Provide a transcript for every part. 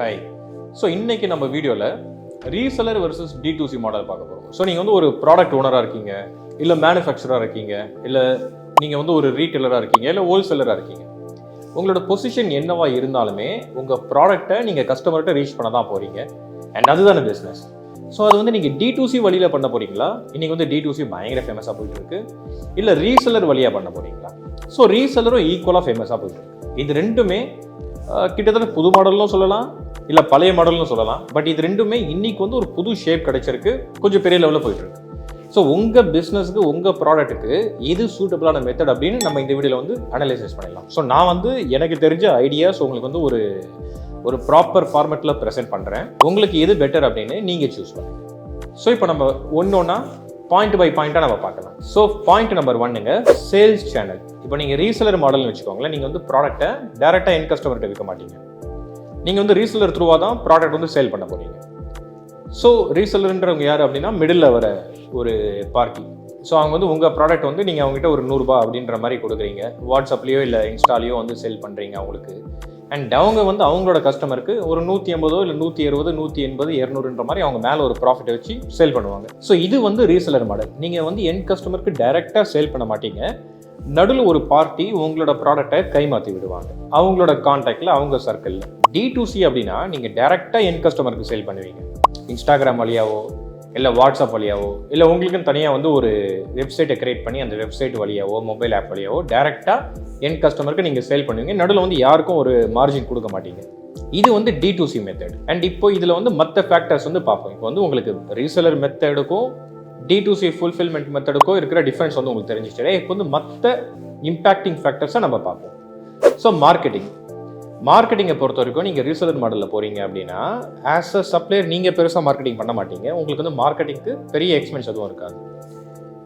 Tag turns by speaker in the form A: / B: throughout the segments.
A: Hi. So இன்னைக்கு நம்ம வீடியோவில் ரீசெலர் வர்சஸ் D2C மாடல் பார்க்க போகிறோம். ஸோ நீங்கள் வந்து ஒரு ப்ராடக்ட் ஓனராக இருக்கீங்க, இல்லை மேனுஃபேக்சராக இருக்கீங்க, இல்லை நீங்கள் வந்து ஒரு ரீட்டெயிலராக இருக்கீங்க, இல்லை ஹோல்சேலராக இருக்கீங்க. உங்களோட பொசிஷன் என்னவா இருந்தாலுமே உங்கள் ப்ராடக்டை நீங்கள் கஸ்டமர்கிட்ட ரீச் பண்ண தான் போகிறீங்க. அண்ட் அதுதானே பிஸ்னஸ். ஸோ அது வந்து நீங்கள் D2C வழியில் பண்ண போகிறீங்களா? இன்றைக்கி வந்து D2C பயங்கர ஃபேமஸாக போயிட்டு இருக்கு. இல்லை ரீசெலர் வழியாக பண்ண போகிறீங்களா? ஸோ ரீசெலரும் ஈக்குவலாக ஃபேமஸாக போயிட்டு இருக்கு. இது ரெண்டுமே கிட்டத்தட்ட புது மாடல்னும் சொல்லலாம், இல்லை பழைய மாடல்னு சொல்லலாம். பட் இது ரெண்டுமே இன்னைக்கு வந்து ஒரு புது ஷேப் கிடைச்சிருக்கு, கொஞ்சம் பெரிய லெவலில் போயிட்டு இருக்கு. ஸோ உங்கள் பிஸ்னஸ்க்கு உங்கள் ப்ராடக்ட்டுக்கு எது சூட்டபிளான மெத்தட் அப்படின்னு நம்ம இந்த வீடியோவில் வந்து அனலைசிஸ் பண்ணிடலாம். ஸோ நான் வந்து எனக்கு தெரிஞ்ச ஐடியாஸ் உங்களுக்கு வந்து ஒரு ப்ராப்பர் ஃபார்மேட்டில் ப்ரெசென்ட் பண்ணுறேன். உங்களுக்கு எது பெட்டர் அப்படின்னு நீங்கள் சூஸ் பண்ணுங்க. ஸோ இப்போ நம்ம ஒன்றா பாயிண்ட் பை பாயிண்ட்டாக நம்ம பார்க்கலாம். ஸோ பாயிண்ட் நம்பர் 1ங்க சேல்ஸ் சேனல். இப்போ நீங்கள் ரீசெலர் மாடல்னு வச்சுக்கோங்களேன். நீங்கள் வந்து ப்ராடக்ட்டை டேரெக்டாக எண்ட் கஸ்டமர்கிட்ட விற்க மாட்டீங்க. நீங்கள் வந்து ரீசெலர் த்ரூவாக தான் ப்ராடக்ட் வந்து சேல் பண்ண போகிறீங்க. ஸோ ரீசெலர்ன்றவங்க யார் அப்படின்னா மிடில் வர ஒரு பார்ட்டி. ஸோ அவங்க வந்து உங்கள் ப்ராடக்ட் வந்து நீங்கள் அவங்ககிட்ட ஒரு 100 ரூபாய் அப்படின்ற மாதிரி கொடுக்குறீங்க. வாட்ஸ்அப்லேயோ இல்லை இன்ஸ்டாலேயோ வந்து சேல் பண்ணுறீங்க அவங்களுக்கு. அண்ட் அவங்க வந்து அவங்களோட கஸ்டமருக்கு ஒரு 150 இல்லை 160 180 200ன்ற மாதிரி அவங்க மேலே ஒரு ப்ராஃபிட் வச்சு சேல் பண்ணுவாங்க. ஸோ இது வந்து ரீசெலர் மாடல். நீங்கள் வந்து எண்ட் கஸ்டமருக்கு டைரெக்டாக சேல் பண்ண மாட்டீங்க. நடுவில் ஒரு பார்ட்டி உங்களோட ப்ராடக்டை கைமாற்றி விடுவாங்க அவங்களோட கான்டாக்டில், அவங்க சர்க்கிளில். D2C அப்படின்னா நீங்கள் டைரெக்டாக எண்ட் கஸ்டமருக்கு சேல் பண்ணுவீங்க. இன்ஸ்டாகிராம் வழியாவோ இல்லை வாட்ஸ்அப் வழியாவோ இல்லை உங்களுக்குன்னு தனியாக வந்து ஒரு வெப்சைட்டை கிரியேட் பண்ணி அந்த வெப்சைட் வழியாவோ மொபைல் ஆப் வழியாவோ டைரெக்டாக எண்ட் கஸ்டமருக்கு நீங்கள் சேல் பண்ணுவீங்க. நடுவில் வந்து யாருக்கும் ஒரு மார்ஜின் கொடுக்க மாட்டீங்க. இது வந்து D2C மெத்தட். அண்ட் இப்போ இதில் வந்து மற்ற ஃபேக்டர்ஸ் வந்து பார்ப்போம். இப்போ வந்து உங்களுக்கு ரீசெலர் மெத்தடுக்கும் D2C ஃபுல்ஃபில்மெண்ட் மெத்தடுக்கும் இருக்கிற டிஃப்ரென்ஸ் வந்து உங்களுக்கு தெரிஞ்சிச்சு. இப்போ வந்து மற்ற இம்பாக்டிங் ஃபேக்டர்ஸை நம்ம பார்ப்போம். ஸோ மார்க்கெட்டிங்கை பொறுத்த வரைக்கும் நீங்கள் ரீசெலர் மாடலில் போகிறீங்க அப்படின்னா ஆஸ் அ சப்ளையர் நீங்கள் பெருசாக மார்க்கெட்டிங் பண்ண மாட்டீங்க. உங்களுக்கு வந்து மார்க்கெட்டிங்க்கு பெரிய எக்ஸ்பென்ஸ் எதுவும் இருக்காது.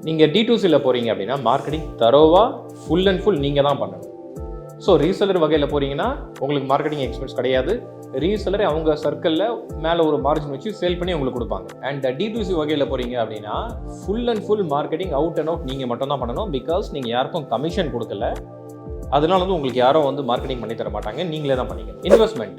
A: நீங்கள் D2Cயில் போகிறீங்க அப்படின்னா மார்க்கெட்டிங் தரோவாக ஃபுல் அண்ட் ஃபுல் நீங்கள் தான் பண்ணணும். ஸோ ரீசெலர் வகையில் போகிறீங்கன்னா உங்களுக்கு மார்க்கெட்டிங் எக்ஸ்பென்ஸ் கிடையாது. ரீசெலர் அவங்க சர்க்கிளில் மேலே ஒரு மார்ஜின் வச்சு சேல் பண்ணி உங்களுக்கு கொடுப்பாங்க. அண்ட் D2C வகையில் போகிறீங்க அப்படின்னா full and full marketing out and out நீங்கள் மட்டும் தான் பண்ணணும். பிகாஸ் நீங்கள் யாருக்கும் கமிஷன் கொடுக்கல, அதனால வந்து உங்களுக்கு யாரும் வந்து மார்க்கெட்டிங் பண்ணி தர மாட்டாங்க, நீங்களே தான் பண்ணிக்கணும். இன்வெஸ்ட்மெண்ட்,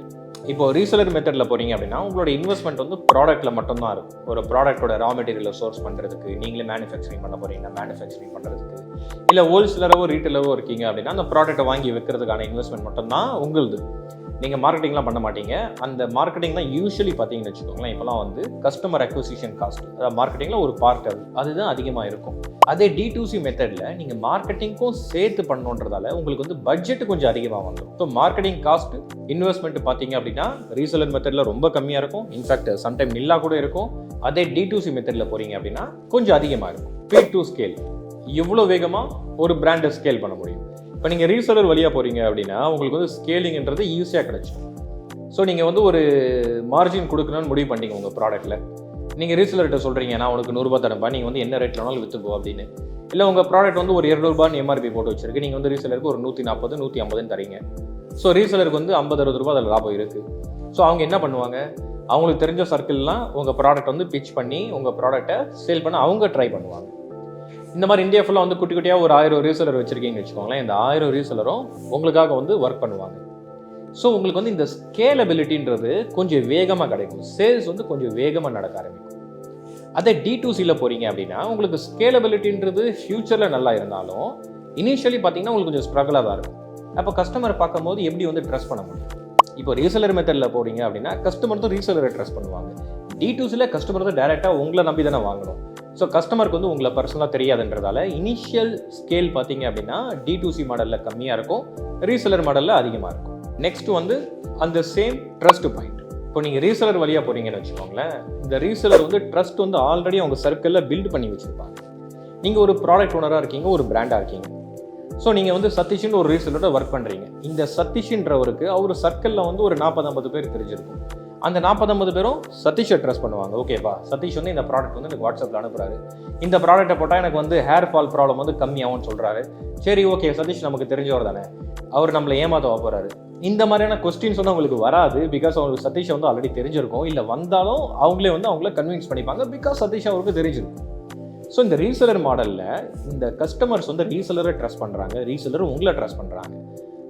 A: இப்போ ரீசெலர் மெத்தடில் போகிறீங்க அப்படின்னா உங்களோட இன்வெஸ்ட்மெண்ட் வந்து ப்ராடக்ட்டில் மட்டும்தான் இருக்கும். ஒரு ப்ராடக்ட்டோட ரா மெட்டீரியலை சோர்ஸ் பண்ணுறதுக்கு, நீங்களே மேனுஃபேக்சரிங் பண்ண போகிறீங்கன்னா மேனுஃபேக்சரிங் பண்ணுறதுக்கு, இல்லை ஹோல்சேலரோ ரீட்டெயிலரோ இருக்கீங்க அப்படின்னா அந்த ப்ராடக்ட்டை வாங்கி வைக்கிறதுக்கான இன்வெஸ்ட்மெண்ட் மட்டும்தான் உங்களுது. நீங்கள் மார்க்கெட்டிங்லாம் பண்ண மாட்டீங்க. அந்த மார்க்கெட்டிங் தான் யூஸ்வலி பார்த்தீங்கன்னு வச்சுக்கோங்களேன், இப்போலாம் வந்து கஸ்டமர் அக்விசிஷன் காஸ்ட், அதாவது மார்க்கெட்டிங்கில் ஒரு பார்ட் அதுதான் அதிகமாக இருக்கும். அதே D2C மெத்தடில் நீங்கள் மார்க்கெட்டிங்க்கும் சேர்த்து பண்ணணுன்றதால உங்களுக்கு வந்து பட்ஜெட் கொஞ்சம் அதிகமாக வந்துடும். ஸோ மார்க்கெட்டிங் காஸ்ட் இன்வெஸ்ட்மெண்ட் பார்த்தீங்க அப்படின்னா ரீசெலர் மெத்தடில் ரொம்ப கம்மியாக இருக்கும். இன்ஃபேக்ட் சம்டைம் நில்லா கூட இருக்கும். அதே D2C மெத்தடில் போகிறீங்க அப்படின்னா கொஞ்சம் அதிகமாக இருக்கும். ஸ்பீட் டு ஸ்கேல், எவ்வளோ வேகமாக ஒரு பிராண்டை ஸ்கேல் பண்ண முடியும். இப்போ நீங்கள் ரீசெலர் வழியாக போகிறீங்க அப்படின்னா உங்களுக்கு வந்து ஸ்கேலிங்கிறது ஈஸியாக கிடைச்சிடும். ஸோ நீங்கள் வந்து ஒரு மார்ஜின் கொடுக்கணும்னு முடிவு பண்ணிங்க உங்கள் ப்ராடக்ட்டில். நீங்கள் ரீசெலர்கிட்ட சொல்கிறீங்க, நான் உனக்கு 100 ரூபாய் தரேன்ப்பா, நீங்கள் வந்து என்ன ரேட்டில் வேணாலும் விற்றுப்போம் அப்படின்னு. இல்லை உங்கள் ப்ராடக்ட் வந்து ஒரு 200 ரூபான்னு MRP போட்டு வச்சிருக்கு, நீங்கள் வந்து ரீசெலருக்கு ஒரு 140 150 தரீங்க. ஸோ ரீசெலருக்கு வந்து 50-60 ரூபாய் அதில் லாபம் இருக்குது. ஸோ அவங்க என்ன பண்ணுவாங்க, அவங்களுக்கு தெரிஞ்ச சர்க்கிள்லாம் உங்கள் ப்ராடக்ட் வந்து பிச் பண்ணி உங்கள் ப்ராடக்ட்டை சேல் பண்ண அவங்க ட்ரை பண்ணுவாங்க. இந்த மாதிரி இந்தியா ஃபுல்லாக வந்து குட்டி குட்டியாக ஒரு 1000 ரீசெலர் வச்சுருக்கீங்கன்னு வச்சுக்கோங்களேன். இந்த 1000 ரீசெலரும் உங்களுக்காக வந்து ஒர்க் பண்ணுவாங்க. ஸோ உங்களுக்கு வந்து இந்த ஸ்கேலபிலிட்டின்றது கொஞ்சம் வேகமாக கிடைக்கும். சேல்ஸ் வந்து கொஞ்சம் வேகமாக நடக்க ஆரம்பிக்கும். அதே D2Cயில் போகிறீங்க அப்படின்னா உங்களுக்கு ஸ்கேலபிலிட்டின்றது ஃபியூச்சரில் நல்லா இருந்தாலும் இனிஷியலி பார்த்தீங்கன்னா உங்களுக்கு கொஞ்சம் ஸ்ட்ரகிளாக தான் இருக்கும். அப்போ கஸ்டமரை பார்க்கும்போது எப்படி வந்து ட்ரஸ்ட் பண்ண முடியும்? இப்போ ரீசெலர் மெத்தடில் போகிறீங்க அப்படின்னா கஸ்டமர் தான் ரீசெலரை ட்ரஸ்ட் பண்ணுவாங்க. D2Cயில் கஸ்டமர் தான் டேரெக்டாக உங்களை நம்பி தானே வாங்கணும். ஸோ கஸ்டமருக்கு வந்து உங்களை பர்சனலாக தெரியாதுன்றதால இனிஷியல் ஸ்கேல் பார்த்தீங்க அப்படின்னா D2C மாடலில் கம்மியாக இருக்கும், ரீசெலர் மாடலில் அதிகமாக இருக்கும். நெக்ஸ்ட் வந்து அந்த சேம் ட்ரஸ்ட் பாயிண்ட். இப்போ நீங்கள் ரீசெலர் வழியாக போகிறீங்கன்னு வச்சுக்கோங்களேன். இந்த ரீசெலர் வந்து ட்ரஸ்ட் வந்து ஆல்ரெடி அவங்க சர்க்கிளில் பில்ட் பண்ணி வச்சுருப்பாங்க. நீங்கள் ஒரு ப்ராடக்ட் ஓனராக இருக்கீங்க, ஒரு பிராண்டாக இருக்கீங்க. ஸோ நீங்கள் வந்து சதீஷ்னு ஒரு ரீசெலரோட ஒர்க் பண்ணுறீங்க. இந்த சதீஷ்ன்றவருக்கு அவர் சர்க்கிளில் வந்து ஒரு 40-50 பேர் தெரிஞ்சிருக்கும். அந்த 40-50 பேரும் சதீஷை ட்ரஸ்ட் பண்ணுவாங்க. ஓகேப்பா, சதீஷ் வந்து இந்த ப்ராடக்ட் வந்து எனக்கு வாட்ஸ்அப்பில் அனுப்புறாரு, இந்த ப்ராடக்ட்டை போட்டால் எனக்கு வந்து ஹேர் ஃபால் ப்ராப்ளம் வந்து கம்மியாகும்னு சொல்கிறாரு. சரி, ஓகே, சதீஷ் நமக்கு தெரிஞ்சவர் தானே, அவர் நம்மளை ஏமாற்ற போகிறாரு. இந்த மாதிரியான கொஸ்டின்ஸ் வந்து அவங்களுக்கு வராது. பிகாஸ் அவங்களுக்கு சதீஷை வந்து ஆல்ரெடி தெரிஞ்சிருக்கும். இல்லை வந்தாலும் அவங்களே வந்து அவங்கள கன்வின்ஸ் பண்ணிப்பாங்க. பிகாஸ் சதீஷ் அவருக்கு தெரிஞ்சிருக்கும். ஸோ இந்த ரீசெலர் மாடலில் இந்த கஸ்டமர்ஸ் வந்து ரீசெலரை ட்ரஸ்ட் பண்ணுறாங்க, ரீசெலர் உங்களை ட்ரஸ்ட் பண்ணுறாங்க.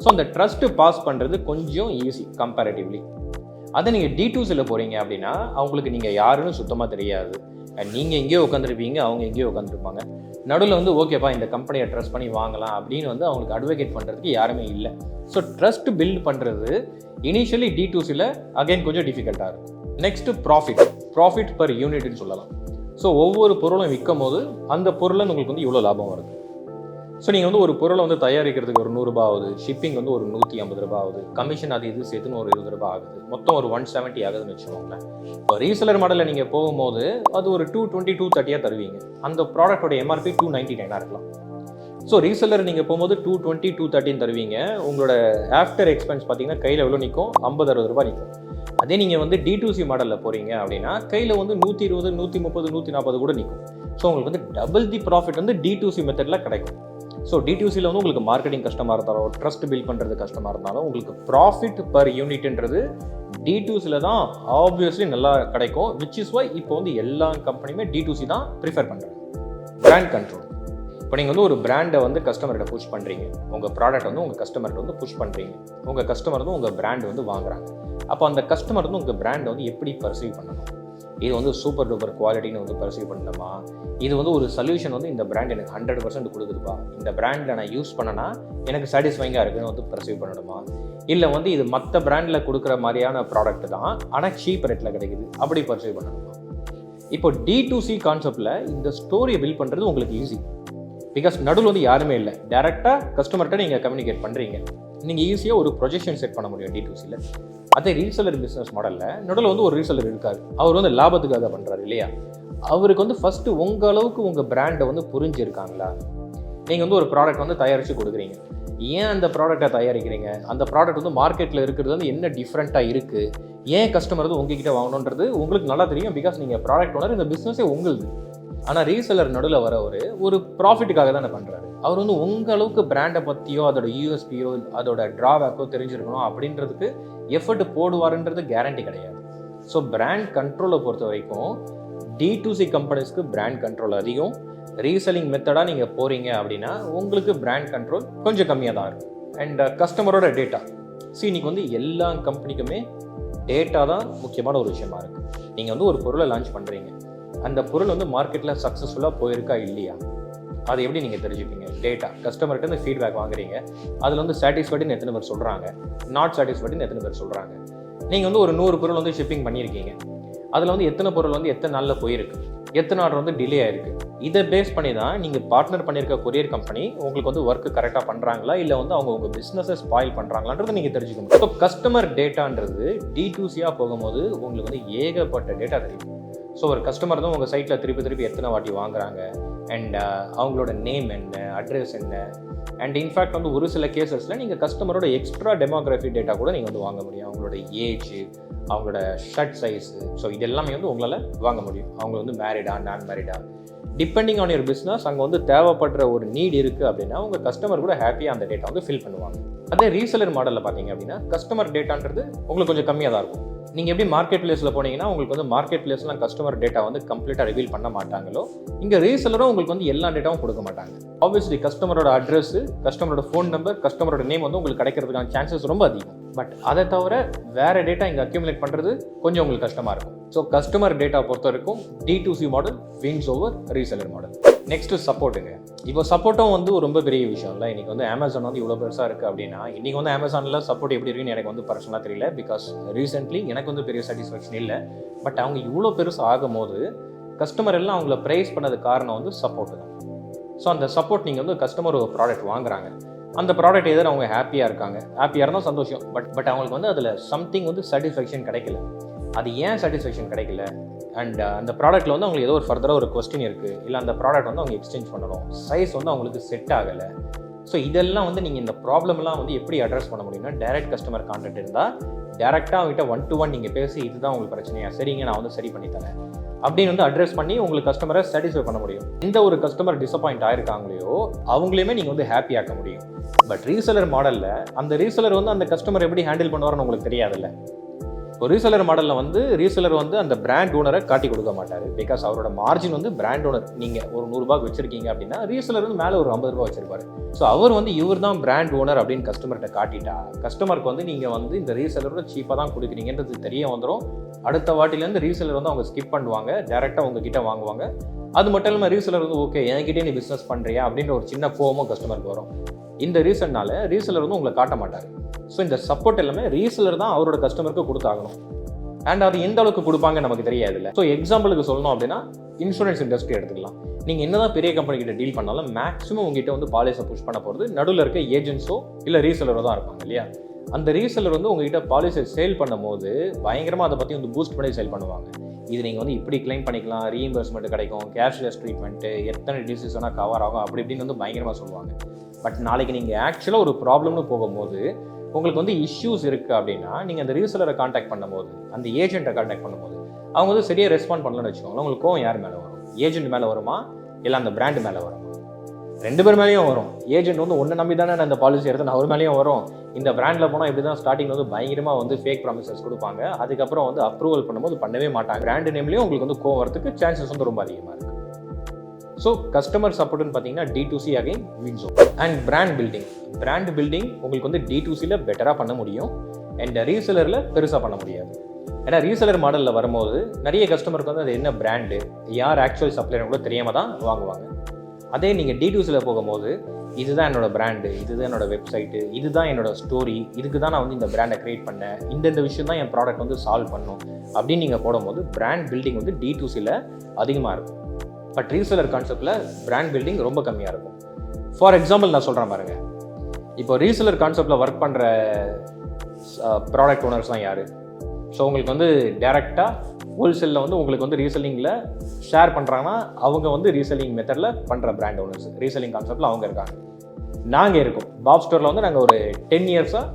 A: ஸோ அந்த ட்ரஸ்ட்டு பாஸ் பண்ணுறது கொஞ்சம் ஈஸி கம்பேரிட்டிவ்லி. அதை நீங்கள் D2Cல போகிறீங்க அப்படின்னா அவங்களுக்கு நீங்கள் யாருன்னு சுத்தமாக தெரியாது. நீங்கள் எங்கேயோ உட்காந்துருப்பீங்க, அவங்க எங்கேயோ உட்காந்துருப்பாங்க. நடுவில் வந்து ஓகேப்பா இந்த கம்பெனியை ட்ரஸ்ட் பண்ணி வாங்கலாம் அப்படின்னு வந்து அவங்களுக்கு அட்வொகேட் பண்ணுறதுக்கு யாருமே இல்லை. ஸோ ட்ரஸ்ட் பில்ட் பண்ணுறது இனிஷியலி D2Cல அகைன் கொஞ்சம் டிஃபிகல்ட்டாக இருக்கும். நெக்ஸ்ட்டு ப்ராஃபிட் பர் யூனிட்னு சொல்லலாம். ஸோ ஒவ்வொரு பொருளும் விற்கும் போது அந்த பொருளில் உங்களுக்கு வந்து இவ்வளோ லாபம் வருது. ஸோ நீங்கள் வந்து ஒரு பொருளை வந்து தயாரிக்கிறதுக்கு ஒரு 100 ரூபா ஆகுது, ஷிப்பிங் வந்து ஒரு 150 ரூபா ஆகுது, கமிஷன் அது இது சேர்த்துன்னு ஒரு 20 ரூபா ஆகுது, மொத்தம் ஒரு 170 ஆகுதுன்னு வச்சுக்கோங்களேன். இப்போ ரீசெலர் மாடலில் நீங்கள் போகும்போது அது ஒரு 220 230 தருவீங்க. அந்த ப்ராடக்டோட MRP 299 இருக்கலாம். ஸோ ரீசெலர் நீங்கள் போகும்போது 220 230 தருவீங்க. உங்களோட ஆஃப்டர் எக்ஸ்பென்ஸ் பார்த்தீங்கன்னா கையில் எவ்வளோ நிற்கும்? 50-60 ரூபா நிற்கும். அதே நீங்கள் வந்து D2C மாடலில் போகிறீங்க அப்படின்னா கையில் வந்து 120 130 140 கூட நிற்கும். ஸோ உங்களுக்கு வந்து டபுள் தி ப்ராஃபிட் வந்து D2C மெத்தடில் கிடைக்கும். ஸோ D2Cல வந்து உங்களுக்கு மார்க்கெட்டிங் கஷ்டமாக இருந்தாலும் ட்ரஸ்ட் பில்ட் பண்ணுறது கஷ்டமாக இருந்தாலும் உங்களுக்கு ப்ராஃபிட் பர் யூனிட்ன்றது D2Cல தான் ஆப்வியஸ்லி நல்லா கிடைக்கும். விச் இஸ் வை இப்போ வந்து எல்லா கம்பெனியுமே D2C தான் ப்ரிஃபர் பண்ணுறாங்க. Brand control. இப்போ நீங்கள் வந்து ஒரு பிராண்டை வந்து கஸ்டமர்கிட்ட புஷ் பண்ணுறீங்க, உங்கள் ப்ராடக்ட் வந்து உங்கள் கஸ்டமர்கிட்ட வந்து புஷ் பண்ணுறீங்க, உங்கள் கஸ்டமர் வந்து உங்கள் பிராண்ட் வந்து வாங்குறாங்க. அப்போ அந்த கஸ்டமர் வந்து உங்கள் பிராண்டை வந்து எப்படி பர்சீவ் பண்ணணும்? இது வந்து சூப்பர் டூப்பர் குவாலிட்டின்னு வந்து பர்சீவ் பண்ணணுமா? இது வந்து ஒரு சொல்யூஷன் வந்து இந்த பிராண்ட் எனக்கு 100% கொடுக்குதுப்பா, இந்த பிராண்டில் நான் யூஸ் பண்ணனா எனக்கு சாட்டிஸ்ஃபைங்காக இருக்குன்னு வந்து பர்சீவ் பண்ணணுமா? இல்லை வந்து இது மற்ற பிராண்டில் கொடுக்குற மாதிரியான ப்ராடக்ட் தான் ஆனால் சீப் ரேட்டில் கிடைக்குது, அப்படி பர்சீவ் பண்ணணுமா? இப்போ D2C கான்செப்டில் இந்த ஸ்டோரியை பில்ட் பண்ணுறது உங்களுக்கு ஈஸி. பிகாஸ் நடுவில் வந்து யாருமே இல்லை, டேரெக்டாக கஸ்டமர்கிட்ட நீங்கள் கம்யூனிகேட் பண்ணுறீங்க. நீங்கள் ஈஸியாக ஒரு ப்ரொஜெக்ஷன் செட் பண்ண முடியும் D2Cல. அதே ரீசெலர் பிஸ்னஸ் மாடலில் நடுவில் வந்து ஒரு ரீசெலர் இருக்கார், அவர் வந்து லாபத்துக்காக பண்ணுறாரு இல்லையா? அவருக்கு வந்து ஃபஸ்ட்டு உங்கள் அளவுக்கு உங்கள் பிராண்டை வந்து புரிஞ்சிருக்காங்களா? நீங்கள் வந்து ஒரு ப்ராடக்ட் வந்து தயாரித்து கொடுக்குறீங்க, ஏன் அந்த ப்ராடக்டை தயாரிக்கிறீங்க, அந்த ப்ராடக்ட் வந்து மார்க்கெட்டில் இருக்கிறது வந்து என்ன டிஃப்ரெண்ட்டாக இருக்குது, ஏன் கஸ்டமர் வந்து உங்ககிட்ட வாங்கணுன்றது உங்களுக்கு நல்லா தெரியும். பிகாஸ் நீங்கள் ப்ராடக்ட் ஓனர், இந்த பிஸ்னஸே உங்களுது. ஆனால் ரீசெலர் நடுவில் ஒரு ப்ராஃபிட்டுக்காக தானே பண்ணுறாரு. அவர் வந்து உங்கள் அளவுக்கு பிராண்டை பற்றியோ அதோட USPயோ அதோட ட்ராபேக்கோ தெரிஞ்சிருக்கணும் அப்படின்றதுக்கு எஃபர்ட் போடுவாருன்றது கேரண்டி கிடையாது. ஸோ பிராண்ட் கண்ட்ரோலை பொறுத்த வரைக்கும் D2C கம்பெனிஸ்க்கு பிராண்ட் கண்ட்ரோல் அதிகம். ரீசெல்லிங் மெத்தடாக நீங்கள் போகிறீங்க அப்படின்னா உங்களுக்கு பிராண்ட் கண்ட்ரோல் கொஞ்சம் கம்மியாக தான் இருக்கும். அண்ட் கஸ்டமரோட டேட்டா, இன்னைக்கு வந்து எல்லா கம்பெனிக்குமே டேட்டா தான் முக்கியமான ஒரு விஷயமா இருக்குது. நீங்கள் வந்து ஒரு பொருளை லான்ச் பண்ணுறீங்க, அந்த பொருள் வந்து மார்க்கெட்டில் சக்ஸஸ்ஃபுல்லாக போயிருக்கா இல்லையா, அதை எப்படி நீங்கள் தெரிஞ்சுப்பீங்க? டேட்டா. கஸ்டமர்கிட்ட இந்த ஃபீட்பேக் வாங்குறீங்க, அதில் வந்து சாட்டிஸ்ஃபைடுன்னு எத்தனை பேர் சொல்கிறாங்க, நாட் சாட்டிஸ்ஃபைடுன்னு எத்தனை பேர் சொல்கிறாங்க. நீங்கள் வந்து ஒரு 100 பொருள் வந்து ஷிப்பிங் பண்ணியிருக்கீங்க, அதில் வந்து எத்தனை பொருள் வந்து எத்தனை நாளில் போயிருக்கு, எத்தனை ஆர்டர் வந்து டிலே ஆயிருக்கு. இதை பேஸ் பண்ணி தான் நீங்கள் பார்ட்னர் பண்ணியிருக்க கொரியர் கம்பெனி உங்களுக்கு வந்து ஒர்க்கு கரெக்டாக பண்ணுறாங்களா இல்லை வந்து அவங்க உங்கள் பிஸ்னஸை ஸ்பாயில் பண்ணுறாங்களான்றது நீங்கள் தெரிஞ்சுக்கணும். ஸோ கஸ்டமர் டேட்டான்றது D2Cயாக போகும்போது உங்களுக்கு வந்து ஏகப்பட்ட டேட்டா தெரியும். ஸோ ஒரு கஸ்டமர் தான் உங்கள் சைட்டில் திருப்பி எத்தனை வாட்டி வாங்குறாங்க, அண்ட் அவங்களோட நேம் என்ன, அட்ரஸ் என்ன, அண்ட் இன்ஃபேக்ட் வந்து ஒரு சில கேசஸில் நீங்கள் கஸ்டமரோட எக்ஸ்ட்ரா டெமோகிராஃபி டேட்டா கூட நீங்கள் வந்து வாங்க முடியும். அவங்களோட ஏஜ், அவங்களோட ஷர்ட் சைஸு, ஸோ இது எல்லாமே வந்து உங்களால் வாங்க முடியும். அவங்க வந்து மேரிடா நான் மேரிடா டிபெண்டிங் ஆன் யுவர் பிஸ்னஸ். அங்கே வந்து தேவைப்படுற ஒரு நீட் இருக்குது அப்படின்னா உங்கள் கஸ்டமர் கூட ஹாப்பியாக அந்த டேட்டா வந்து ஃபில் பண்ணுவாங்க. அதே ரீசெலர் மாடலில் பார்த்தீங்க அப்படின்னா கஸ்டமர் டேட்டான்றது உங்களுக்கு கொஞ்சம் கம்மியாக தான் இருக்கும். நீங்கள் எப்படி மார்க்கெட் பிளேஸில் போனீங்கன்னா உங்களுக்கு வந்து மார்க்கெட் பிளேஸ்லாம் கஸ்டமர் டேட்டா வந்து கம்ப்ளீட்டாக ரிவீல் பண்ண மாட்டாங்களோ, இங்கே ரீசெலரும் உங்களுக்கு வந்து எல்லா டேட்டாவும் கொடுக்க மாட்டாங்க. ஆப்வியஸ்லி கஸ்டமரோட அட்ரஸ், கஸ்டமரோட ஃபோன் நம்பர், கஸ்டமரோட நேம் வந்து உங்களுக்கு கிடைக்கிறதுக்கான சான்சஸ் ரொம்ப அதிகம். பட் அதை தவிர வேறு டேட்டா இங்கே அக்யூமுலேட் பண்ணுறது கொஞ்சம் உங்களுக்கு கஷ்டமாக இருக்கும். ஸோ கஸ்டமர் டேட்டா பொறுத்த வரைக்கும் D2C model wins over reseller model. Next சப்போர்ட்டுங்க. இப்போ சப்போர்ட்டும் வந்து ரொம்ப பெரிய விஷயம் இல்லை. இன்றைக்கி வந்து அமேசான் வந்து இவ்வளோ பெருசாக இருக்குது அப்படின்னா இன்றைக்கி வந்து அமேசானில் சப்போர்ட் எப்படி இருக்குன்னு எனக்கு வந்து பர்சனலாக தெரியல. பிகாஸ் ரீசென்ட்லி எனக்கு வந்து பெரிய சாட்டிஸ்ஃபேக்ஷன் இல்லை. பட் அவங்க இவ்வளோ பெருசாக ஆகும் போது கஸ்டமர் எல்லாம் அவங்கள ப்ரைஸ் பண்ணது காரணம் வந்து சப்போர்ட்டு தான். ஸோ அந்த சப்போர்ட் நீங்கள் வந்து கஸ்டமர் ஒரு ப்ராடக்ட் வாங்குறாங்க, அந்த ப்ராடக்ட் எதிர அவங்க ஹாப்பியாக இருக்காங்க, ஹாப்பியாக இருந்தால் சந்தோஷம். பட் அவங்களுக்கு வந்து அதில் சம்திங் வந்து சாட்டிஸ்ஃபேக்ஷன் கிடைக்கல. அது ஏன் சாட்டிஸ்ஃபேக்ஷன் கிடைக்கல, அண்ட் அந்த ப்ராடக்ட்டில் வந்து அவங்களுக்கு ஏதோ ஒரு ஃபர்தராக ஒரு கொஸ்டின் இருக்குது, இல்லை அந்த ப்ராடக்ட் வந்து அவங்க எக்ஸ்சேஞ்ச் பண்ணணும், சைஸ் வந்து அவங்களுக்கு செட் ஆகலை. ஸோ இதெல்லாம் வந்து நீங்கள் இந்த ப்ராப்ளம்லாம் வந்து எப்படி அட்ரஸ் பண்ண முடியும்னா டைரக்ட் கஸ்டமர் கான்டாக்ட் இருந்தால் டேரெக்டாக அவங்ககிட்ட 1-to-1 நீங்கள் பேசி இதுதான் உங்களுக்கு பிரச்சனையா, சரிங்க நான் வந்து சரி பண்ணித்தரேன் அப்படின்னு வந்து அட்ரஸ் பண்ணி உங்களுக்கு கஸ்டமரை சாட்டிஸ்ஃபை பண்ண முடியும். எந்த ஒரு கஸ்டமர் டிசப்பாயிண்ட் ஆயிருக்காங்களையோ அவங்களையுமே நீங்கள் வந்து ஹாப்பி ஆக்க முடியும். பட் ரீசெலர் மாடலில் அந்த ரீசெலர் வந்து அந்த கஸ்டமர் எப்படி ஹேண்டில் பண்ணுவார்னு உங்களுக்கு தெரியாதுல்ல. ஒரு ரீசெலர் மாடலில் வந்து ரீசெலர் வந்து அந்த பிராண்ட் ஓனரை காட்டி கொடுக்க மாட்டார். பிகாஸ் அவரோட மார்ஜின் வந்து பிராண்ட் ஓனர். நீங்கள் ஒரு 100 ரூபாய்க்கு வச்சிருக்கீங்க அப்படின்னா ரீசெலர் வந்து மேலே ஒரு 50 ரூபா வச்சிருப்பாரு. ஸோ அவர் வந்து இவர் தான் பிராண்ட் ஓனர் அப்படின்னு கஸ்டமர்கிட்ட காட்டிட்டா கஸ்டமருக்கு வந்து நீங்கள் வந்து இந்த ரீசெலரோட சீப்பாக தான் கொடுக்குறீங்கன்றது தெரிய வந்துடும். அடுத்த வாட்டிலேருந்து ரீசெலர் வந்து அவங்க ஸ்கிப் பண்ணுவாங்க, டேரெக்டாக உங்ககிட்ட வாங்குவாங்க. அது மட்டும் இல்லாமல் ரீசெலர் வந்து ஓகே என்கிட்டே நீ பிஸ்னஸ் பண்ணுறியா அப்படின்ற ஒரு சின்ன கோவமும் கஸ்டமருக்கு வரும். இந்த ரீசன்னால ரீசெலர் வந்து உங்களை காட்ட மாட்டார். ஸோ இந்த சப்போர்ட் எல்லாமே ரீசெலர் தான் அவரோட கஸ்டமருக்கு கொடுத்தாகணும். அண்ட் அது எந்த அளவுக்கு கொடுப்பாங்க நமக்கு தெரியாது இல்லை. ஸோ எக்ஸாம்பிளுக்கு சொல்லணும் அப்படின்னா இன்சூரன்ஸ் இண்டஸ்ட்ரி எடுத்துக்கலாம். நீங்கள் என்னதான் பெரிய கம்பெனி கிட்ட டீல் பண்ணாலும் மேக்ஸிமம் உங்ககிட்ட வந்து பாலிசியை புஷ் பண்ண போகிறது நடுவில் இருக்க ஏஜென்ட்ஸோ இல்லை ரீசெலரோ தான் இருப்பாங்க இல்லையா. அந்த ரீசெலர் வந்து உங்ககிட்ட பாலிசியை சேல் பண்ணும் போது பயங்கரமாக அதை பற்றி வந்து பூஸ்ட் பண்ணி சேல் பண்ணுவாங்க. இது நீங்கள் வந்து இப்படி கிளைம் பண்ணிக்கலாம், ரீஇம்பர்ஸ்மெண்ட் கிடைக்கும், கேஷ்லெஸ் ட்ரீட்மெண்ட்டு, எத்தனை டிசீஸ் வேணால் கவர் ஆகும் அப்படி இப்படின்னு வந்து பயங்கரமாக சொல்லுவாங்க. பட் நாளைக்கு நீங்கள் ஆக்சுவலாக ஒரு ப்ராப்ளம்னு போகும்போது உங்களுக்கு வந்து இஷ்யூஸ் இருக்குது அப்படின்னா நீங்கள் அந்த ரீசெலரை காண்டாக்ட் பண்ணும்போது, அந்த ஏஜென்ட்டை காண்டாக்ட் பண்ணும்போது அவங்க வந்து சரியாக ரெஸ்பாண்ட் பண்ணலன்னு வச்சுக்கோங்களேன், உங்களுக்கு கோவம் யார் மேலே வரும்? ஏஜென்ட் மேலே வருமா இல்லை அந்த பிராண்ட் மேலே வருமா? 2 பேர் மேலேயும் வரும். ஏஜென்ட் வந்து ஒன்றை நம்பி தானே அந்த பாலிசி எடுத்து அவர் மேலேயும் வரும். இந்த பிராண்டில் போனால் இப்படி தான் ஸ்டார்டிங் வந்து பயங்கரமாக வந்து ஃபேக் ப்ராமிசஸ் கொடுப்பாங்க. அதுக்கப்புறம் வந்து அப்ரூவல் பண்ணும்போது பண்ணவே மாட்டாங்க. பிராண்ட் நேம்லேயும் உங்களுக்கு வந்து கோவம் வரதுக்கு சான்சஸ் வந்து ரொம்ப அதிகமாக இருக்குது. ஸோ கஸ்டமர் சப்போர்ட்னு பார்த்தீங்கன்னா D2C again wins. And brand building உங்களுக்கு வந்து D2Cயில் பெட்டராக பண்ண முடியும் அண்ட் ரீசெலரில் பெருசாக பண்ண முடியாது. ஏன்னா ரீசெலர் மாடலில் வரும்போது நிறைய கஸ்டமருக்கு வந்து அது என்ன பிராண்டு, யார் ஆக்சுவல் சப்ளையர் கூட தெரியாமல் தான் வாங்குவாங்க. அதே நீங்கள் D2Cயில் போகும்போது இதுதான் என்னோட பிராண்டு, இதுதான் என்னோட வெப்சைட்டு, இதுதான் என்னோட ஸ்டோரி, இதுக்கு தான் நான் வந்து இந்த பிராண்டை க்ரியேட் பண்ணேன், இந்த விஷயம் தான் என் ப்ராடக்ட் வந்து சால்வ் பண்ணும் அப்படின்னு நீங்கள் போடும்போது பிராண்ட் பில்டிங் வந்து D2Cயில் அதிகமாக இருக்கும். பட் ரீசெலர் கான்செப்டில் பிராண்ட் பில்டிங் ரொம்ப கம்மியாக இருக்கும். ஃபார் எக்ஸாம்பிள் நான் சொல்கிறேன் பாருங்க, இப்போ ரீசெலர் கான்செப்டில் ஒர்க் பண்ணுற ப்ராடக்ட் ஓனர்ஸ் தான் யார்? ஸோ உங்களுக்கு வந்து டேரெக்டாக ஹோல்சேலில் வந்து உங்களுக்கு வந்து ரீசெல்லிங்கில் ஷேர் பண்ணுறாங்கன்னா அவங்க வந்து ரீசெல்லிங் மெத்தடில் பண்ணுற பிராண்ட் ஓனர்ஸ், ரீசெல்லிங் கான்செப்டில் அவங்க இருக்காங்க. நாங்கள் இருக்கோம் பாப் ஸ்டோரில் வந்து நாங்கள் ஒரு 10 இயர்ஸாக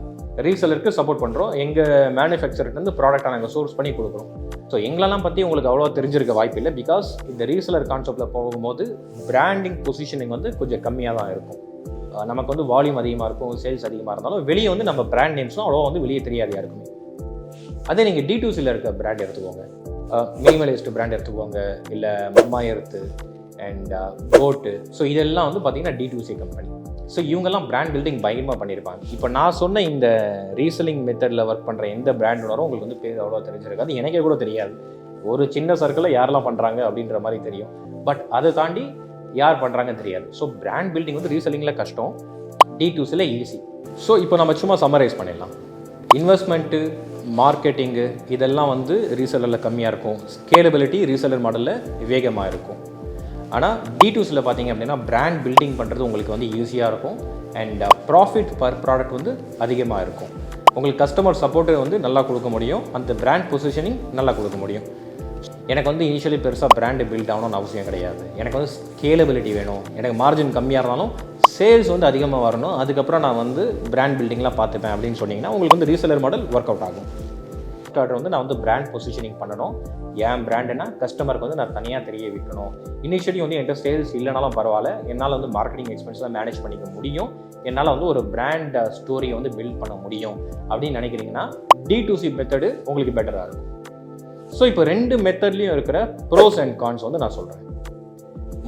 A: ரீசெலருக்கு சப்போர்ட் பண்ணுறோம். எங்கள் மேனுஃபேக்சர்லேருந்து ப்ராடக்டை நாங்கள் சோர்ஸ் பண்ணி கொடுக்குறோம். ஸோ எங்களெல்லாம் பற்றி உங்களுக்கு அவ்வளோ தெரிஞ்சிருக்க வாய்ப்பு இல்லை. பிகாஸ் இந்த ரீசெலர் கான்செப்டில் போகும்போது பிராண்டிங் பொசிஷனிங் வந்து கொஞ்சம் கம்மியாக தான் இருக்கும். நமக்கு வந்து வால்யூம் அதிகமாக இருக்கும், சேல்ஸ் அதிகமாக இருந்தாலும் வெளியே வந்து நம்ம பிராண்ட் நேம்ஸும் அவ்வளோ வந்து வெளியே தெரியாது யாருக்குமே. அதே நீங்கள் D2Cயில் இருக்க பிராண்ட் எடுத்துக்கோங்க, மினிமலிஸ்ட் பிராண்ட் எடுத்துக்கோங்க, இல்லை மம்மா எர்த்து அண்ட் கோட்டு. ஸோ இதெல்லாம் வந்து பார்த்தீங்கன்னா D2C கம்பெனி. ஸோ இவங்கெல்லாம் பிராண்ட் பில்டிங் பயங்கரமாக பண்ணியிருப்பாங்க. இப்போ நான் சொன்ன இந்த ரீசெல்லிங் மெத்தடில் ஒர்க் பண்ணுற எந்த பிராண்ட் ஓனரும் உங்களுக்கு வந்து பேர் அவ்வளோ தெரிஞ்சிருக்காது, எனக்கே கூட தெரியாது. ஒரு சின்ன சர்க்கிளில் யாரெல்லாம் பண்ணுறாங்க அப்படின்ற மாதிரி தெரியும். பட் அதை தாண்டி யார் பண்ணுறாங்கன்னு தெரியாது. ஸோ பிராண்ட் பில்டிங் வந்து ரீசெல்லிங்கில் கஷ்டம், D2Cயில் ஈஸி. ஸோ இப்போ நம்ம சும்மா சம்மரைஸ் பண்ணிடலாம். இன்வெஸ்ட்மெண்ட்டு, மார்க்கெட்டிங்கு இதெல்லாம் வந்து ரீசெல்லரில் கம்மியாக இருக்கும். ஸ்கேலபிலிட்டி ரீசெல்லர் மாடலில் வேகமாக இருக்கும். ஆனால் D2Cயில் பார்த்தீங்க அப்படின்னா பிராண்ட் பில்டிங் பண்ணுறது உங்களுக்கு வந்து ஈஸியாக இருக்கும் அண்ட் ப்ராஃபிட் பர் ப்ராடக்ட் வந்து அதிகமாக இருக்கும். உங்களுக்கு கஸ்டமர் சப்போர்ட்டு வந்து நல்லா கொடுக்க முடியும், அந்த பிராண்ட் பொசிஷனிங் நல்லா கொடுக்க முடியும். எனக்கு வந்து இனிஷியலி பெருசாக பிராண்டு பில்ட் ஆகணும்னு அவசியம் கிடையாது. எனக்கு வந்து ஸ்கேலபிலிட்டி வேணும், எனக்கு மார்ஜின் கம்மியாக இருந்தாலும் சேல்ஸ் வந்து அதிகமாக வரணும், அதுக்கப்புறம் நான் வந்து பிராண்ட் பில்டிங்லாம் பார்த்துப்பேன் அப்படின்னு சொன்னீங்கன்னா உங்களுக்கு வந்து ரீசெலர் மாடல் ஒர்க் அவுட் ஆகும். ஸ்டார்டர் வந்து நான் வந்து பிராண்ட் பொசிஷனிங் பண்ணணும், என் பிராண்டுனா கஸ்டமருக்கு வந்து நான் தனியாக தெரிய வைக்கணும். இனிஷியலி வந்து என்கிட்ட சேல்ஸ் இல்லைனாலும் பரவாயில்ல, என்னால் வந்து மார்க்கெட்டிங் எக்ஸ்பென்ஸ்லாம் மேனேஜ் பண்ணிக்க முடியும், என்னால் வந்து ஒரு பிராண்ட் ஸ்டோரியை வந்து பில்ட் பண்ண முடியும் அப்படின்னு நினைக்கிறீங்கன்னா D2C மெத்தடு உங்களுக்கு பெட்டராக இருக்கும். ஸோ இப்போ 2 மெத்தட்லேயும் இருக்கிற ப்ரோஸ் அண்ட் கான்ஸ் வந்து நான் சொல்கிறேன்.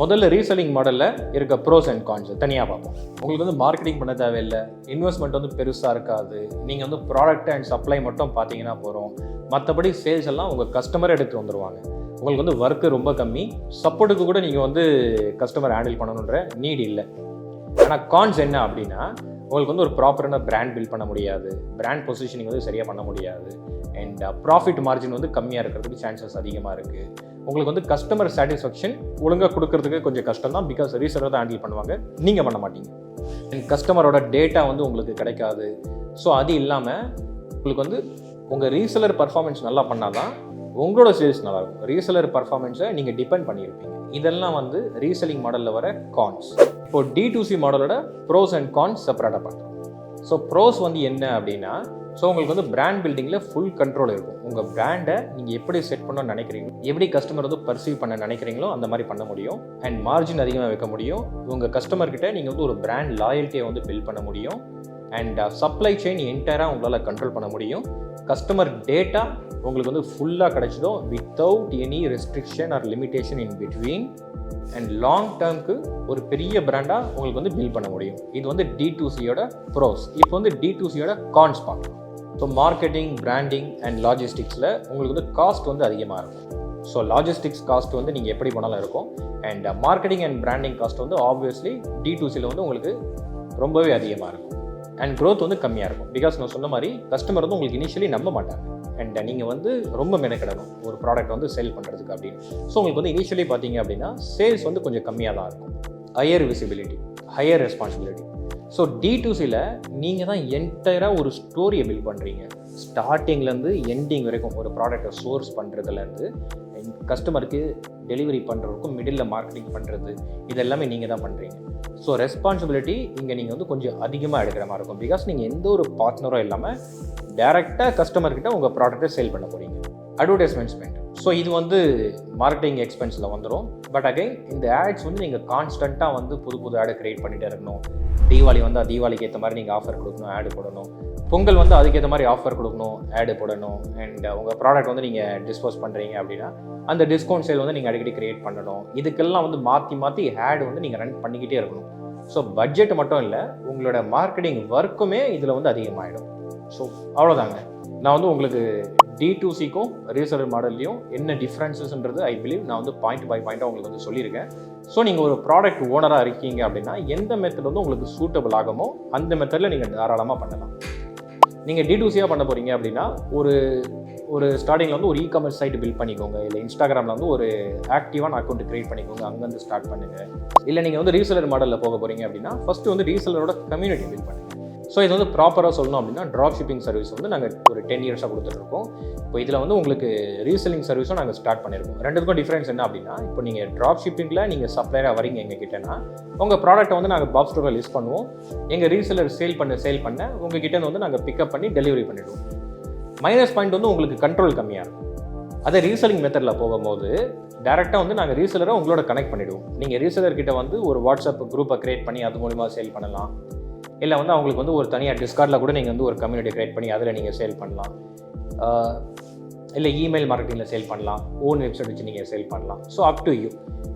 A: முதல்ல ரீசெல்லிங் மாடலில் இருக்க ப்ரோஸ் அண்ட் கான்ஸ் தனியாக பார்ப்போம். உங்களுக்கு வந்து மார்க்கெட்டிங் பண்ண தேவையில்லை, இன்வெஸ்ட்மெண்ட் வந்து பெருசாக இருக்காது, நீங்கள் வந்து ப்ராடக்ட் அண்ட் சப்ளை மட்டும் பார்த்தீங்கன்னா போகிறோம், மற்றபடி சேல்ஸ் எல்லாம் உங்கள் கஸ்டமரை எடுத்து வந்துடுவாங்க. உங்களுக்கு வந்து ஒர்க்கு ரொம்ப கம்மி, சப்போர்ட்டுக்கு கூட நீங்கள் வந்து கஸ்டமர் ஹேண்டில் பண்ணணுன்ற நீட் இல்லை. ஆனால் கான்ஸ் என்ன அப்படின்னா உங்களுக்கு வந்து ஒரு ப்ராப்பரான பிராண்ட் பில்ட் பண்ண முடியாது, பிராண்ட் பொசிஷனிங் வந்து சரியாக பண்ண முடியாது அண்ட் ப்ராஃபிட் மார்ஜின் வந்து கம்மியாக இருக்கிறதுக்கு சான்சஸ் அதிகமாக இருக்குது. உங்களுக்கு வந்து கஸ்டமர் சாட்டிஸ்ஃபேக்ஷன் ஒழுங்காக கொடுக்கறதுக்கு கொஞ்சம் கஷ்டம் தான், பிகாஸ் ரீசெலர் தான் ஹேண்டில் பண்ணுவாங்க, நீங்கள் பண்ண மாட்டீங்க. அண்ட் கஸ்டமரோட டேட்டா வந்து உங்களுக்கு கிடைக்காது. ஸோ அது இல்லாமல் உங்களுக்கு வந்து உங்கள் ரீசெலர் பர்ஃபார்மன்ஸ் நல்லா பண்ணால் தான் உங்களோட சேல்ஸ் நல்லாயிருக்கும். ரீசெலர் பர்ஃபார்மன்ஸை நீங்கள் டிபெண்ட் பண்ணியிருப்பீங்க. இதெல்லாம் வந்து ரீசெல்லிங் மாடலில் வர கான்ஸ். இப்போ D2C மாடலோட ப்ரோஸ் அண்ட் கான்ஸ் செப்பரேட்டாக பார்க்கலாம். ஸோ ப்ரோஸ் வந்து என்ன அப்படின்னா, ஸோ உங்களுக்கு வந்து பிராண்ட் பில்டிங்கில் ஃபுல் கண்ட்ரோல் இருக்கும். உங்கள் பிராண்டை நீங்கள் எப்படி செட் பண்ணணும்னு நினைக்கிறீங்களோ, எப்படி கஸ்டமர் வந்து பர்சீவ் பண்ண நினைக்கிறீங்களோ அந்த மாதிரி பண்ண முடியும். அண்ட் மார்ஜின் அதிகமாக வைக்க முடியும். உங்கள் கஸ்டமர்கிட்ட நீங்கள் வந்து ஒரு பிராண்ட் லாயல்ட்டியை வந்து பில்ட் பண்ண முடியும். அண்ட் சப்ளை செயின் என்டையராக உங்களால் கண்ட்ரோல் பண்ண முடியும். கஸ்டமர் டேட்டா உங்களுக்கு வந்து ஃபுல்லாக கிடைச்சதும் without any restriction or limitation in between. And long டேர்முக்கு ஒரு பெரிய பிராண்டாக உங்களுக்கு வந்து பில்ட் பண்ண முடியும். இது வந்து D2Cயோட ப்ரோஸ். இப்போ வந்து D2Cயோட கான்ஸ் பார்க்கலாம். ஸோ மார்க்கெட்டிங், பிராண்டிங் அண்ட் லாஜிஸ்டிக்ஸில் உங்களுக்கு வந்து காஸ்ட் வந்து அதிகமாக இருக்கும். ஸோ லாஜிஸ்டிக்ஸ் காஸ்ட் வந்து நீங்கள் எப்படி பண்ணாலும் இருக்கும். And marketing and branding cost வந்து ஆப்வியஸ்லி D2Cயில் வந்து உங்களுக்கு ரொம்பவே அதிகமாக இருக்கும். அண்ட் க்ரோத் வந்து கம்மியாக இருக்கும். பிகாஸ் நான் சொன்ன மாதிரி கஸ்டமர் வந்து உங்களுக்கு இனிஷியலி நம்ப மாட்டாங்க. அண்ட் நீங்கள் வந்து ரொம்ப மெனக்கிடணும் ஒரு ப்ராடக்ட் வந்து சேல் பண்ணுறதுக்கு அப்படின்னு. ஸோ உங்களுக்கு வந்து இனிஷியலி பார்த்தீங்க அப்படின்னா சேல்ஸ் வந்து கொஞ்சம் கம்மியாக தான் இருக்கும். Higher visibility, higher responsibility. So D2Cயில் நீங்கள் தான் என்டையராக ஒரு ஸ்டோரியை பில்ட் பண்ணுறீங்க. ஸ்டார்டிங்லேருந்து எண்டிங் வரைக்கும் ஒரு ப்ராடக்டை சோர்ஸ் பண்ணுறதுலேருந்து கஸ்டமருக்கு டெலிவரி பண்ணுறதுக்கும் மிடில் மார்க்கெட்டிங் பண்ணுறது இது எல்லாமே நீங்கள் தான் பண்ணுறீங்க. ஸோ ரெஸ்பான்சிபிலிட்டி இங்கே நீங்கள் வந்து கொஞ்சம் அதிகமாக எடுக்கிற மாதிரி இருக்கும். பிகாஸ் நீங்கள் எந்த ஒரு பார்ட்னரும் இல்லாமல் டேரெக்டாக கஸ்டமர்கிட்ட உங்கள் ப்ராடக்ட்டை சேல் பண்ண போகிறீங்க. Advertisement spend. ஸோ இது வந்து மார்க்கெட்டிங் எக்ஸ்பென்ஸில் வந்துடும். பட் அகைன் இந்த ஆட்ஸ் வந்து நீங்கள் கான்ஸ்டண்ட்டாக வந்து புது ஆடை க்ரியேட் பண்ணிகிட்டே இருக்கணும். தீபாவளி வந்தால் தீபாவளிக்கு ஏற்ற மாதிரி நீங்கள் ஆஃபர் கொடுக்கணும், ஆடு போடணும். பொங்கல் வந்து அதுக்கேற்ற மாதிரி ஆஃபர் கொடுக்கணும், ஆடு போடணும். அண்ட் உங்கள் ப்ராடக்ட் வந்து நீங்கள் டிஸ்போஸ் பண்ணுறீங்க அப்படின்னா அந்த டிஸ்கவுண்ட் சேல் வந்து நீங்கள் அடிக்கடி க்ரியேட் பண்ணணும். இதுக்கெல்லாம் வந்து மாற்றி ஆடு வந்து நீங்கள் ரன் பண்ணிக்கிட்டே இருக்கணும். ஸோ பட்ஜெட் மட்டும் இல்லை, உங்களோட மார்க்கெட்டிங் ஒர்க்குமே இதில் வந்து அதிகமாகிடும். ஸோ அவ்வளோதாங்க. நான் வந்து உங்களுக்கு D2Cக்கும் ரீசெலர் மாடல்லையும் என்ன டிஃப்ரென்சஸ்ன்றது ஐ பிலீவ் நான் வந்து பாயிண்ட் பை பாயிண்ட்டாக உங்களுக்கு வந்து சொல்லியிருக்கேன். ஸோ நீங்கள் ஒரு ப்ராடக்ட் ஓனராக இருக்கீங்க அப்படின்னா எந்த மெத்தட் வந்து உங்களுக்கு சூட்டபிள் ஆகுமோ அந்த மெத்தடில் நீங்கள் தாராளமாக பண்ணலாம். நீங்கள் D2Cயாக பண்ண போகிறீங்க அப்படின்னா ஒரு ஸ்டார்டிங்கில் வந்து ஒரு இ-காமர்ஸ் சைட் பில்ட் பண்ணிக்கோங்க. இல்லை இன்ஸ்டாகிராமில் வந்து ஒரு ஆக்டிவான அக்கௌண்ட் க்ரியேட் பண்ணிக்கோங்க, அங்கேருந்து ஸ்டார்ட் பண்ணுங்கள். இல்லை நீங்கள் வந்து ரீசெலர் மாடலில் போக போகிறீங்க அப்படின்னா ஃபஸ்ட்டு வந்து ரீசெலரோட கம்யூனிட்டி பில்ட் பண்ணுங்கள். ஸோ இது வந்து ப்ராப்பராக சொல்லணும் அப்படின்னா ட்ராப் ஷிப்பிங் சர்வீஸ் வந்து நாங்கள் ஒரு 10 இயர்ஸாக கொடுத்துட்ருக்கோம். இப்போ இதில் வந்து உங்களுக்கு ரீசெல்லிங் சர்வீஸும் நாங்கள் ஸ்டார்ட் பண்ணியிருக்கோம். ரெண்டுத்துக்கும் டிஃப்ரென்ஸ் என்ன அப்படின்னா, இப்போ நீங்கள் ட்ராப் ஷிப்பிங்கில் நீங்கள் சப்ளையராக வரீங்க எங்கள் கிட்டேன்னா உங்கள் ப்ராடக்ட்டை வந்து நாங்கள் பாப் ஸ்டோரில் லிஸ்ட் பண்ணுவோம். எங்கள் ரீசெலர் சேல் பண்ண உங்கள் கிட்டே வந்து நாங்கள் பிக்கப் பண்ணி டெலிவரி பண்ணிவிடுவோம். மைனஸ் பாயிண்ட் வந்து உங்களுக்கு கண்ட்ரோல் கம்மியாக இருக்கும். அதே ரீசெல்லிங் மெத்தடில் போகும்போது டேரெக்டாக வந்து நாங்கள் ரீசெலரை உங்களோட கனெக்ட் பண்ணிவிடுவோம். நீங்கள் ரீசெலர் கிட்ட வந்து ஒரு வாட்ஸ்அப் குரூப்பை க்ரியேட் பண்ணி அது மூலிமா சேல் பண்ணலாம். இல்லை வந்து அவங்களுக்கு வந்து ஒரு தனியாக டிஸ்கார்டில் கூட நீங்கள் வந்து ஒரு கம்யூனிட்டி க்ரியேட் பண்ணி அதில் நீங்கள் சேல் பண்ணலாம். இல்லை இமெயில் மார்க்கெட்டிங்கில் சேல் பண்ணலாம், ஓன் வெப்சைட் வச்சு நீங்கள் சேல் பண்ணலாம். So up to you.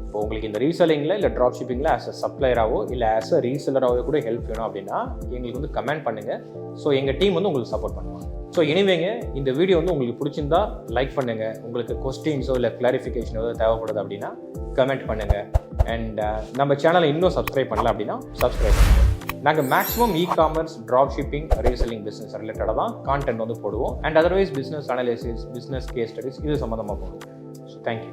A: இப்போ உங்களுக்கு இந்த ரீசெல்லிங்கில் இல்லை ட்ராப் ஷிப்பிங்கில் ஆஸ் அ சப்ளையராகவோ இல்லை ஆஸ் அ ரீசெலராகவோ கூட ஹெல்ப் வேணும் அப்படின்னா எங்களுக்கு வந்து கமெண்ட் பண்ணுங்கள். ஸோ எங்கள் டீம் வந்து உங்களுக்கு சப்போர்ட் பண்ணுவாங்க. ஸோ எனிவேங்க, இந்த வீடியோ வந்து உங்களுக்கு பிடிச்சிருந்தா லைக் பண்ணுங்கள். உங்களுக்கு கொஸ்டின்ஸோ இல்லை கிளாரிஃபிகேஷனோ தேவைப்படுது அப்படின்னா கமெண்ட் பண்ணுங்கள். அண்ட் நம்ம சேனலை இன்னும் சப்ஸ்கிரைப் பண்ணல அப்படின்னா சப்ஸ்கிரைப் பண்ணுங்கள். நாங்கள் maximum e-commerce, drop shipping, reselling business ரிலேட்டடாக தான் கான்டென்ட் வந்து போடுவோம். And otherwise business analysis, business case studies இது சம்மந்தமாக போடுவோம். So thank you.